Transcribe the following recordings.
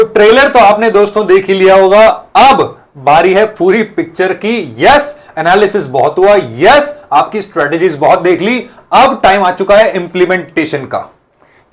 तो ट्रेलर तो आपने दोस्तों देख ही लिया होगा, अब बारी है पूरी पिक्चर की। यस, एनालिसिस बहुत हुआ, यस आपकी स्ट्रेटेजीज बहुत देख ली, अब टाइम आ चुका है इंप्लीमेंटेशन का।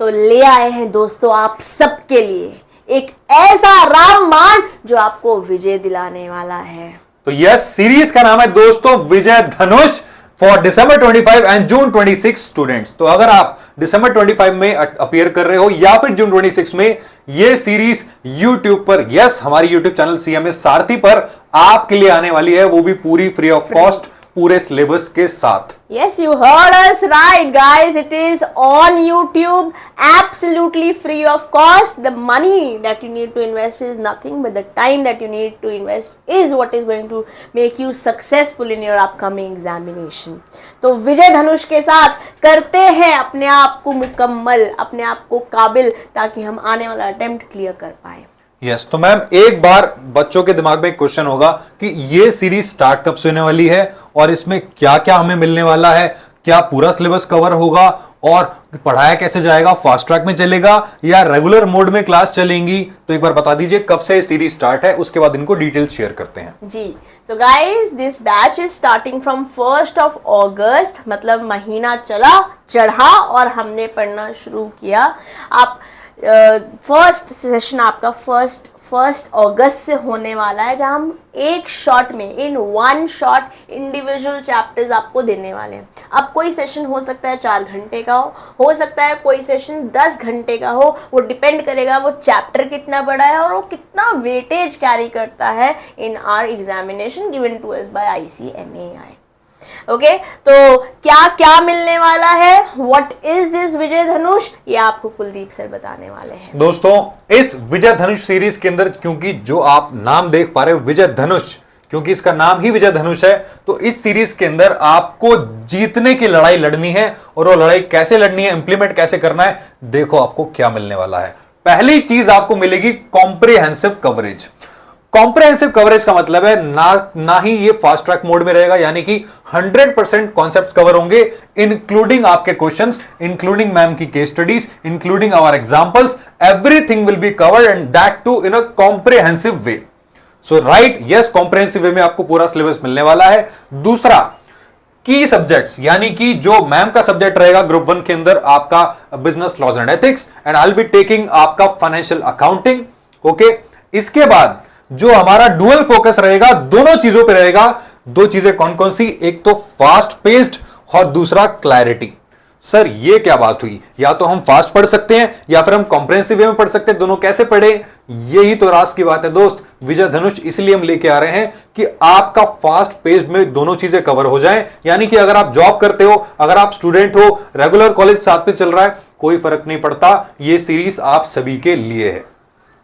तो ले आए हैं दोस्तों आप सबके लिए एक ऐसा रामबाण जो आपको विजय दिलाने वाला है। तो यस, सीरीज का नाम है दोस्तों Vijay Dhanush for December 25 and June 26 students. तो अगर आप दिसंबर 25 में अपीयर कर रहे हो या फिर जून 26 में, ये सीरीज YouTube पर, यस हमारी YouTube चैनल CMA सारथी पर आपके लिए आने वाली है, वो भी पूरी फ्री ऑफ कॉस्ट, पूरे सिलेबस के साथ। Yes, you heard us right, guys. It is on YouTube, absolutely free of cost. The money that you need to invest is nothing, but the time that you need to invest is what is going to make you successful in your upcoming examination. तो विजय धनुष के साथ करते हैं अपने आप को मुकम्मल, अपने आप को काबिल, ताकि हम आने वाला अटेम्प्ट क्लियर कर पाए। यस, तो मैम एक बार बच्चों के दिमाग में एक क्वेश्चन होगा कि ये सीरीज स्टार्ट कब से होने वाली है और इसमें क्या क्या हमें मिलने वाला है, क्या पूरा सिलेबस कवर होगा और पढ़ाया कैसे जाएगा, फास्ट ट्रैक में चलेगा या रेगुलर मोड में क्लास चलेंगी। तो एक बार बता दीजिए कब से सीरीज स्टार्ट है, उसके बाद इनको डिटेल्स शेयर करते हैं। जी, so guys this batch is starting from 1st of August, मतलब महीना चढ़ा और हमने पढ़ना शुरू किया। आप फर्स्ट सेशन आपका फर्स्ट अगस्त से होने वाला है, जहां हम एक शॉट में, in one shot individual chapters आपको देने वाले हैं। अब कोई सेशन हो सकता है 4 घंटे का हो सकता है कोई सेशन 10 घंटे का हो, वो डिपेंड करेगा वो चैप्टर कितना बड़ा है और वो कितना वेटेज कैरी करता है in our examination given to us by ICMAI। Okay, तो क्या क्या मिलने वाला है, what is this Vijay Dhanush, ये आपको कुलदीप सर बताने वाले हैं। दोस्तों इस विजय धनुष सीरीज के अंदर, क्योंकि जो आप नाम देख पा रहे हो विजय धनुष, क्योंकि इसका नाम ही विजय धनुष है, तो इस सीरीज के अंदर आपको जीतने की लड़ाई लड़नी है। और वो लड़ाई कैसे लड़नी है, इंप्लीमेंट कैसे करना है, देखो आपको क्या मिलने वाला है। पहली चीज आपको मिलेगी कॉम्प्रिहेंसिव कवरेज। कॉम्प्रिहेंसिव कवरेज का मतलब है ना ही ये फास्ट ट्रैक मोड में रहेगा, यानी कि 100% कॉन्सेप्ट्स कवर होंगे, इंक्लूडिंग आपके क्वेश्चंस, इंक्लूडिंग मैम की case studies, including our examples, everything will be covered and that too in a comprehensive way. So right, yes comprehensive way में आपको पूरा सिलेबस मिलने वाला है। दूसरा, की सब्जेक्ट्स, यानी कि जो मैम का सब्जेक्ट रहेगा ग्रुप 1 के अंदर आपका business laws and ethics, and I will be taking आपका फाइनेंशियल अकाउंटिंग। ओके, इसके बाद जो हमारा डुअल फोकस रहेगा, दोनों चीजों पे रहेगा। दो चीजें कौन कौन सी, एक तो फास्ट पेस्ड और दूसरा क्लैरिटी। सर ये क्या बात हुई, या तो हम फास्ट पढ़ सकते हैं या फिर हम कॉम्प्रिहेंसिव वे में पढ़ सकते हैं, दोनों कैसे पढ़े, यही तो राज की बात है दोस्त। विजय धनुष इसलिए हम लेके आ रहे हैं कि आपका फास्ट पेस्ड में दोनों चीजें कवर हो जाएं, यानी कि अगर आप जॉब करते हो, अगर आप स्टूडेंट हो, रेगुलर कॉलेज साथ में चल रहा है, कोई फर्क नहीं पड़ता, ये सीरीज आप सभी के लिए है।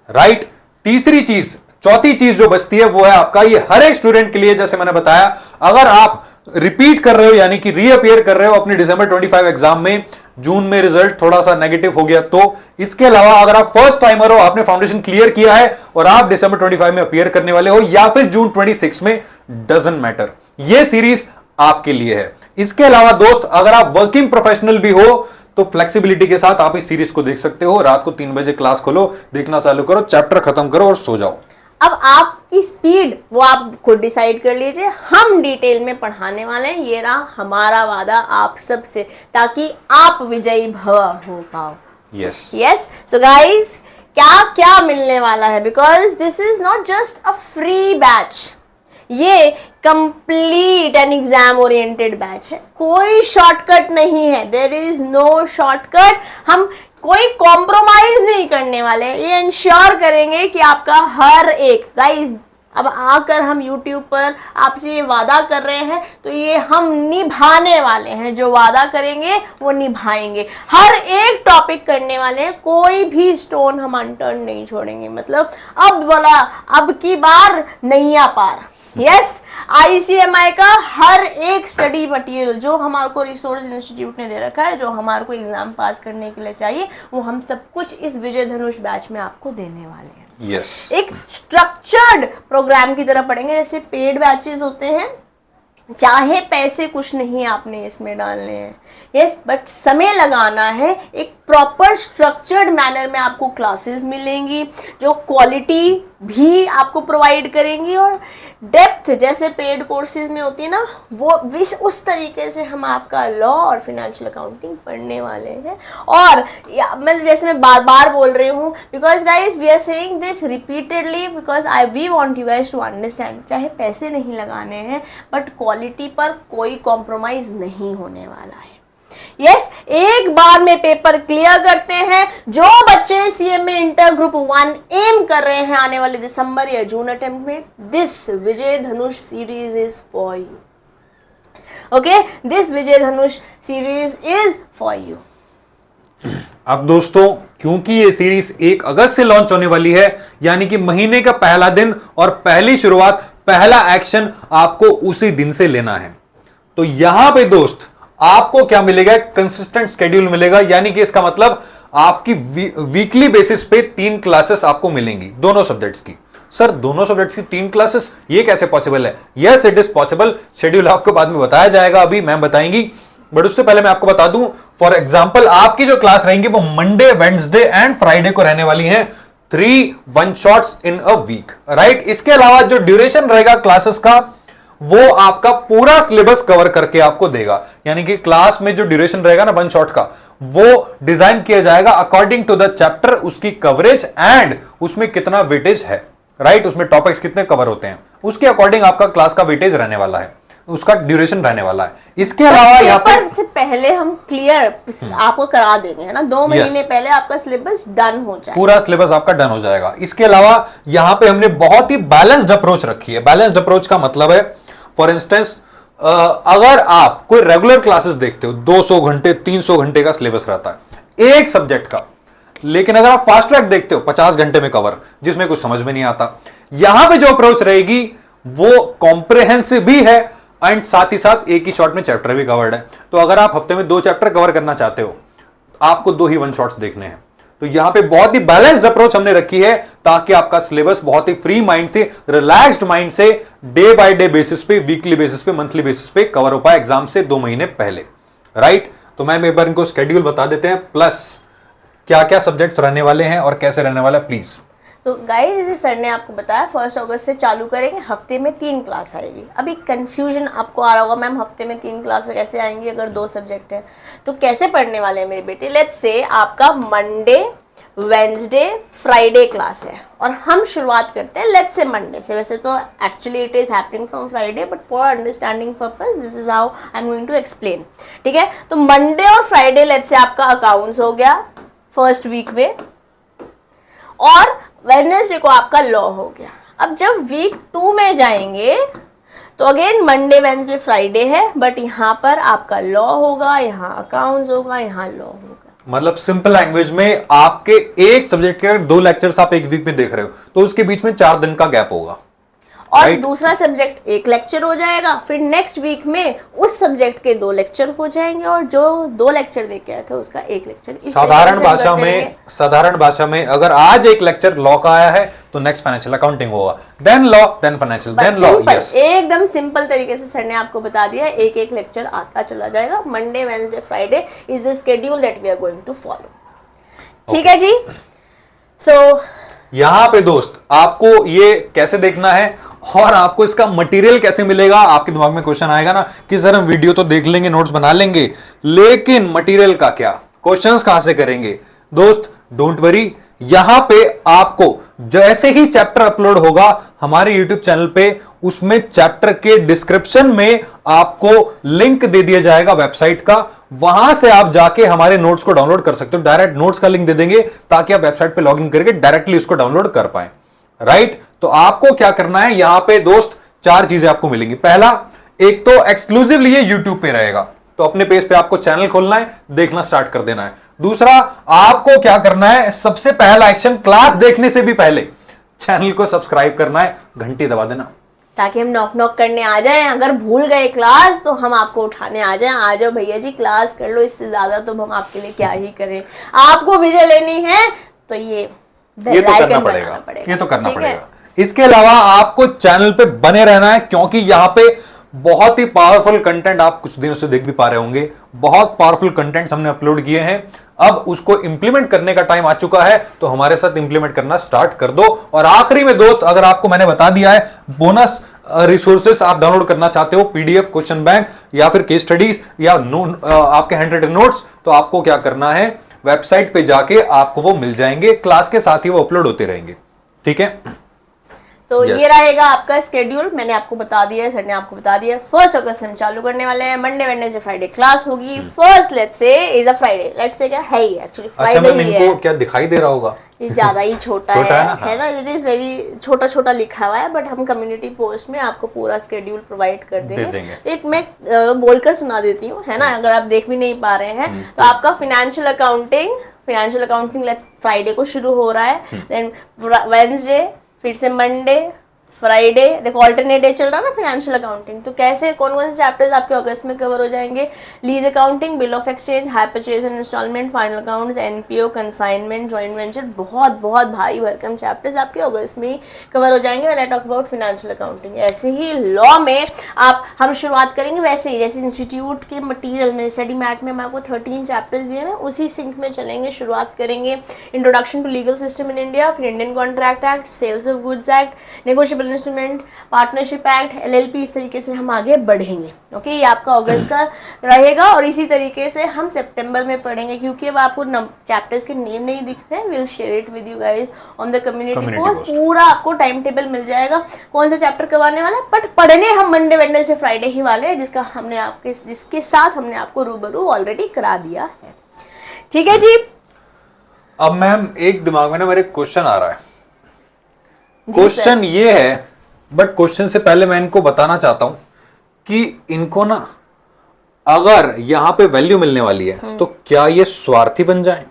राइट, तीसरी चीज, चौथी चीज जो बचती है वो है आपका, ये हर एक स्टूडेंट के लिए, जैसे मैंने बताया, अगर आप रिपीट कर रहे हो यानी कि रीअपियर कर रहे हो अपने दिसंबर 25 एग्जाम में, जून में रिजल्ट थोड़ा सा नेगेटिव हो गया, तो इसके अलावा अगर आप फर्स्ट टाइमर हो, आपने फाउंडेशन क्लियर किया है और आप दिसंबर 25 में अपियर करने वाले हो या फिर जून 26 में, डजंट मैटर, ये सीरीज आपके लिए है। इसके अलावा दोस्त, अगर आप वर्किंग प्रोफेशनल भी हो तो फ्लेक्सिबिलिटी के साथ आप इस सीरीज को देख सकते हो। रात को 3 बजे क्लास खोलो, देखना चालू करो, चैप्टर खत्म करो और सो जाओ। अब आपकी स्पीड वो आप खुद डिसाइड कर लीजिए, हम डिटेल में पढ़ाने वाले हैं, ये रहा हमारा वादा आप सब से, ताकि आप विजयी भव हो पाओ। यस, सो गाइस क्या क्या मिलने वाला है, because this is not just a free batch, ये complete and exam oriented batch है, कोई शॉर्टकट नहीं है, देयर इज नो शॉर्टकट। हम कोई कॉम्प्रोमाइज नहीं करने वाले, ये इंश्योर करेंगे कि आपका हर एक, गाइस अब आकर हम YouTube पर आपसे ये वादा कर रहे हैं तो ये हम निभाने वाले हैं, जो वादा करेंगे वो निभाएंगे, हर एक टॉपिक करने वाले हैं, कोई भी स्टोन हम अनटर्न नहीं छोड़ेंगे। मतलब अब की बार नैया पार। यस, ICMI का हर एक स्टडी मटेरियल जो हमारे को रिसोर्स इंस्टीट्यूट ने दे रखा है, जो हमारे को एग्जाम पास करने के लिए चाहिए, वो हम सब कुछ इस विजय धनुष बैच में आपको देने वाले हैं। Yes. एक स्ट्रक्चर्ड प्रोग्राम की तरह पढ़ेंगे, जैसे पेड बैचेस होते हैं चाहे पैसे कुछ नहीं आपने इसमें डालने हैं, यस, बट समय लगाना है। एक प्रॉपर स्ट्रक्चर्ड मैनर में आपको क्लासेस मिलेंगी जो क्वालिटी भी आपको प्रोवाइड करेंगी, और डेप्थ जैसे पेड कोर्सेज में होती है ना, वो उस तरीके से हम आपका लॉ और फिनेंशियल अकाउंटिंग पढ़ने वाले हैं। और मैं बार बार बोल रही हूँ, because guys we are saying this repeatedly, because we want you guys to understand, चाहे पैसे नहीं लगाने हैं बट क्वालिटी पर कोई कॉम्प्रोमाइज नहीं होने वाला है। यस, एक बार में पेपर क्लियर करते हैं। जो बच्चे सीएमए इंटर ग्रुप 1 एम कर रहे हैं आने वाले दिसंबर या जून अटेम्प्ट में, this Vijay Dhanush series is for you. Okay, this Vijay Dhanush series is for you. अब दोस्तों, क्योंकि ये सीरीज 1 अगस्त से लॉन्च होने वाली है, यानी कि महीने का पहला दिन और पहली शुरुआत, पहला एक्शन आपको उसी दिन से लेना है। तो यहां पे दोस्त आपको क्या मिलेगा? कंसिस्टेंट शेड्यूल मिलेगा, यानी कि इसका मतलब आपकी वीकली बेसिस पे 3 क्लासेस आपको मिलेंगी दोनों सब्जेक्ट्स की। सर, दोनों सब्जेक्ट्स की 3 क्लासेस, ये कैसे पॉसिबल है? Yes, it is possible. Schedule आपको बाद में बताया जाएगा, अभी मैम बताएंगी, बट उससे पहले मैं आपको बता दूं, फॉर एग्जाम्पल आपकी जो क्लास रहेंगी वो मंडे, वेडनेसडे एंड फ्राइडे को रहने वाली है। 3 one shots in a week, right. इसके अलावा जो ड्यूरेशन रहेगा क्लासेस का, वो आपका पूरा सिलेबस कवर करके आपको देगा, यानी कि क्लास में जो ड्यूरेशन रहेगा ना वन शॉट का, वो डिजाइन किया जाएगा अकॉर्डिंग टू द चैप्टर, उसकी कवरेज एंड उसमें कितना वेटेज है, राइट। उसमें टॉपिक्स कितने कवर होते हैं, उसके अकॉर्डिंग आपका क्लास का वेटेज रहने वाला है, उसका ड्यूरेशन रहने वाला है। इसके अलावा यहाँ पर से पहले हम क्लियर आपको करा देंगे, है ना, 2 महीने पहले आपका सिलेबस डन हो जाएगा, पूरा सिलेबस आपका डन हो जाएगा। इसके अलावा यहाँ पे हमने बहुत ही बैलेंस्ड अप्रोच रखी है। बैलेंस्ड अप्रोच का मतलब है, फॉर इंस्टेंस, अगर आप कोई रेगुलर क्लासेस देखते हो, 200 घंटे 300 घंटे का सिलेबस रहता है एक सब्जेक्ट का, लेकिन अगर आप फास्ट ट्रैक देखते हो 50 घंटे में कवर, जिसमें कुछ समझ में नहीं आता। यहां पे जो अप्रोच रहेगी वो कॉम्प्रिहेंसिव भी है एंड साथ ही साथ एक ही शॉट में चैप्टर भी कवर्ड है। तो अगर आप हफ्ते में 2 चैप्टर कवर करना चाहते हो, आपको 2 ही वन शॉट्स देखने हैं। तो यहां पे बहुत ही बैलेंस्ड अप्रोच हमने रखी है, ताकि आपका सिलेबस बहुत ही फ्री माइंड से, रिलैक्स्ड माइंड से, डे बाय डे बेसिस पे, वीकली बेसिस पे, मंथली बेसिस पे कवर हो पाए एग्जाम से 2 महीने पहले, राइट। तो मैम एक बार इनको शेड्यूल बता देते हैं, प्लस क्या क्या सब्जेक्ट्स रहने वाले हैं और कैसे रहने वाला है, प्लीज। तो गाइस, जैसे सर ने आपको बताया 1 अगस्त से चालू करेंगे, हफ्ते में 3 क्लास आएगी। अभी कंफ्यूजन आपको आ रहा होगा, मैम हफ्ते में 3 क्लास कैसे आएंगी अगर 2 सब्जेक्ट हैं? तो कैसे पढ़ने वाले हैं मेरे बेटे? लेट्स से आपका मंडे, वेडनेसडे, फ्राइडे क्लास है, और हम शुरुआत करते हैं लेट्स से मंडे से। वैसे तो actually it is happening from Friday, but for understanding purpose this is how I am going to explain, ठीक है। तो मंडे और फ्राइडे लेट्स से आपका अकाउंट्स हो गया फर्स्ट वीक में, और वेडनेसडे को आपका लॉ हो गया। अब जब वीक 2 में जाएंगे तो अगेन मंडे, वेडनेसडे, फ्राइडे है, बट यहाँ पर आपका लॉ होगा, यहाँ अकाउंट्स होगा, यहाँ लॉ होगा। मतलब सिंपल लैंग्वेज में, आपके एक सब्जेक्ट के 2 लेक्चर्स आप एक वीक में देख रहे हो, तो उसके बीच में 4 दिन का गैप होगा, और दूसरा सब्जेक्ट 1 लेक्चर हो जाएगा, फिर नेक्स्ट वीक में उस सब्जेक्ट के 2 लेक्चर हो जाएंगे, और जो 2 लेक्चर दे के आए थे उसका 1 लेक्चर। साधारण भाषा में अगर आज 1 लेक्चर लॉ का आया है तो नेक्स्ट फाइनेंशियल अकाउंटिंग होगा, then law, then financial, then law. Yes, एकदम सिंपल तरीके से सर ने आपको बता दिया, एक लेक्चर आता चला जाएगा। Monday, Wednesday, Friday is the schedule that we are going to follow, ठीक है जी। सो यहां पे दोस्त आपको ये कैसे देखना है और आपको इसका मटेरियल कैसे मिलेगा, आपके दिमाग में क्वेश्चन आएगा ना कि सर हम वीडियो तो देख लेंगे, नोट्स बना लेंगे, लेकिन मटेरियल का क्या, क्वेश्चंस कहां से करेंगे? दोस्त डोंट वरी, यहां पे आपको जैसे ही चैप्टर अपलोड होगा हमारे YouTube चैनल पे, उसमें चैप्टर के डिस्क्रिप्शन में आपको लिंक दे दिया जाएगा वेबसाइट का, वहां से आप जाके हमारे नोट्स को डाउनलोड कर सकते हो। डायरेक्ट नोट्स का लिंक दे देंगे ताकि आप वेबसाइट पे लॉग इन करके डायरेक्टली उसको डाउनलोड कर पाए, राइट। तो आपको क्या करना है, यहां पे दोस्त 4 चीजें आपको मिलेंगी। पहला, एक तो एक्सक्लूसिवली ये YouTube पे रहेगा, तो अपने पेज पे आपको चैनल खोलना है, देखना स्टार्ट कर देना है। दूसरा, आपको क्या करना है, सबसे पहला एक्शन क्लास देखने से भी पहले चैनल को सब्सक्राइब करना है, घंटी दबा देना, ताकि हम नॉक नॉक करने आ जाएं। अगर भूल गए क्लास तो हम आपको उठाने आ जाएं, आ जाओ भैया जी क्लास कर लो, इससे ज्यादा तो हम आपके लिए क्या ही करें। आपको विजय लेनी है तो ये तो करना पड़ेगा, ये तो करना पड़ेगा। इसके अलावा आपको चैनल पे बने रहना है, क्योंकि यहां पे बहुत ही पावरफुल कंटेंट आप कुछ दिनों से देख भी पा रहे होंगे। बहुत पावरफुल कंटेंट हमने अपलोड किए हैं। अब उसको इंप्लीमेंट करने का टाइम आ चुका है, तो हमारे साथ इंप्लीमेंट करना स्टार्ट कर दो। और आखिरी में दोस्त, अगर आपको मैंने बता दिया है बोनस रिसोर्सेस आप डाउनलोड करना चाहते हो, पीडीएफ, क्वेश्चन बैंक या फिर केस स्टडीज या आपके हैंड रिटन नोट्स, तो आपको क्या करना है, वेबसाइट पे जाके आपको वो मिल जाएंगे, क्लास के साथ ही वो अपलोड होते रहेंगे। ठीक है, तो ये रहेगा आपका स्केड्यूल। मैंने आपको बता दिया है, सर ने आपको बता दिया है। 1 अगस्त से हम चालू करने वाले हैं। मंडे, वेडनेसडे, फ्राइडे क्लास होगी। First let's say is a Friday, let's say क्या है ही एक्चुअली फ्राइडे ही है। इनको क्या दिखाई दे रहा होगा, ये ज्यादा ही छोटा है ना, इट इज वेरी छोटा छोटा लिखा हुआ है, बट हम कम्युनिटी पोस्ट में आपको पूरा स्केड्यूल प्रोवाइड कर देंगे। एक मैं बोलकर सुना देती हूँ, है ना, अगर आप देख भी नहीं पा रहे हैं तो आपका फाइनेंशियल अकाउंटिंग फ्राइडे को शुरू हो रहा है। देन वेडनेसडे, फिर से मंडे, फ्राइडे, देखो ऑल्टरनेट डे चल रहा है ना फाइनेंशियल अकाउंटिंग। तो कैसे कौन कौन से चैप्टर्स आपके अगस्त में कवर हो जाएंगे? Lease accounting, bill of exchange, hire purchase and instalment, final accounts, NPO, consignment, joint venture, बहुत बहुत भारी भरकम चैप्टर्स आपके अगस्त में ही कवर हो जाएंगे। When I talk about financial accounting, ऐसे ही लॉ में हम शुरुआत करेंगे वैसे ही जैसे इंस्टीट्यूट के मटीरियल में, स्टडी मैट में मैं आपको 13 चैप्टर्स दिए हैं, उसी सिंक में चलेंगे। शुरुआत करेंगे introduction to legal system in India, फिर Indian Contract Act, sales of goods act, negotiable instrument, partnership act, LLP, इस तरीके से हम आगे बढ़ेंगे। ओके, ये आपका अगस्त का रहेगा। और इसी तरीके से हम सितंबर में पढ़ेंगे, क्योंकि अब आपको चैप्टर्स के नेम नहीं दिख रहे हैं। Will share it with you guys on the community post. पूरा आपको टाइम टेबल मिल जाएगा कौन सा चैप्टर कब आने वाला है। बट पढ़ने हम मंडे, वेडनेसडे, फ्राइडे ही वाले हैं, जिसके साथ हमने आपको रूबरू ऑलरेडी करा दिया है। ठीक है जी। अब मैम एक दिमाग में ना मेरे क्वेश्चन आ रहा है। क्वेश्चन ये है, बट क्वेश्चन से पहले मैं इनको बताना चाहता हूं कि इनको ना अगर यहां पे वैल्यू मिलने वाली है तो क्या ये स्वार्थी बन जाएं?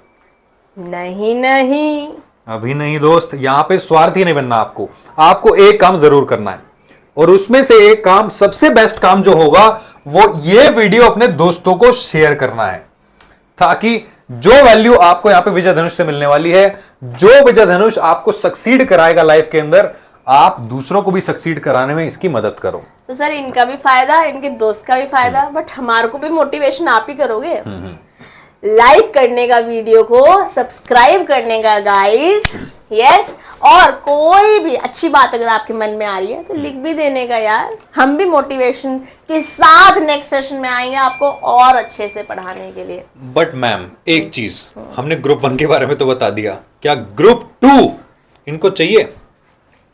नहीं, अभी नहीं दोस्त, यहां पे स्वार्थी नहीं बनना। आपको एक काम जरूर करना है, और उसमें से एक काम, सबसे बेस्ट काम जो होगा वो ये वीडियो अपने दोस्तों को शेयर करना है, ताकि जो वैल्यू आपको यहां पे विजय धनुष से मिलने वाली है, जो विजय धनुष आपको सक्सीड कराएगा लाइफ के अंदर, आप दूसरों को भी सक्सीड कराने में इसकी मदद करो। तो सर इनका भी फायदा, इनके दोस्त का भी फायदा, बट हमारे को भी मोटिवेशन आप ही करोगे। लाइक करने का वीडियो को, सब्सक्राइब करने का गाइस, यस। और कोई भी अच्छी बात अगर आपके मन में आ रही है तो लिख भी देने का यार। हम भी मोटिवेशन के साथ नेक्स्ट सेशन में आएंगे आपको और अच्छे से पढ़ाने के लिए। बट मैम एक चीज, हमने ग्रुप 1 के बारे में तो बता दिया, क्या ग्रुप 2 इनको चाहिए?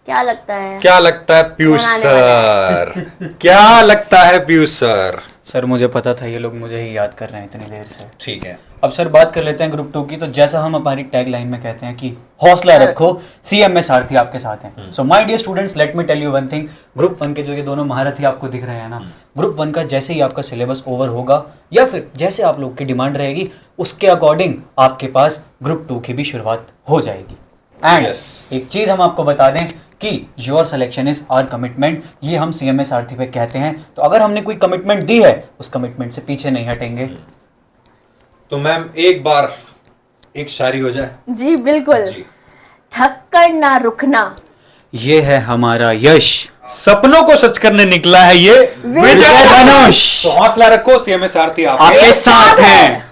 क्या लगता है? क्या लगता है पीयूष सर? क्या लगता है पीयूष सर? सर मुझे पता था ये लोग मुझे ही याद कर रहे हैं इतनी देर से। ठीक है, अब सर बात कर लेते हैं ग्रुप 2 की। तो जैसा हम हमारी टैग लाइन में कहते हैं कि हौसला रखो, सीएमए सारथी आपके साथ हैं। So my dear students, let me tell you one thing. Group 1 के जो ये दोनों महारथी आपको दिख रहे हैं ना, ग्रुप 1 का जैसे ही आपका सिलेबस ओवर होगा या फिर जैसे आप लोग की डिमांड रहेगी, उसके अकॉर्डिंग आपके पास ग्रुप 2 की भी शुरुआत हो जाएगी। एंड एक चीज हम आपको बता दें कि your selection is our commitment, ये हम सीएमए सारथी पे कहते हैं। तो अगर हमने कोई कमिटमेंट दी है, उस कमिटमेंट से पीछे नहीं हटेंगे। तो मैम एक बार एक शायरी हो जाए। जी बिल्कुल। थक कर ना रुकना, ये है हमारा यश, सपनों को सच करने निकला है ये विजय धनुष। तो हौसला रखो, सीएमए सारथी आपके साथ हैं।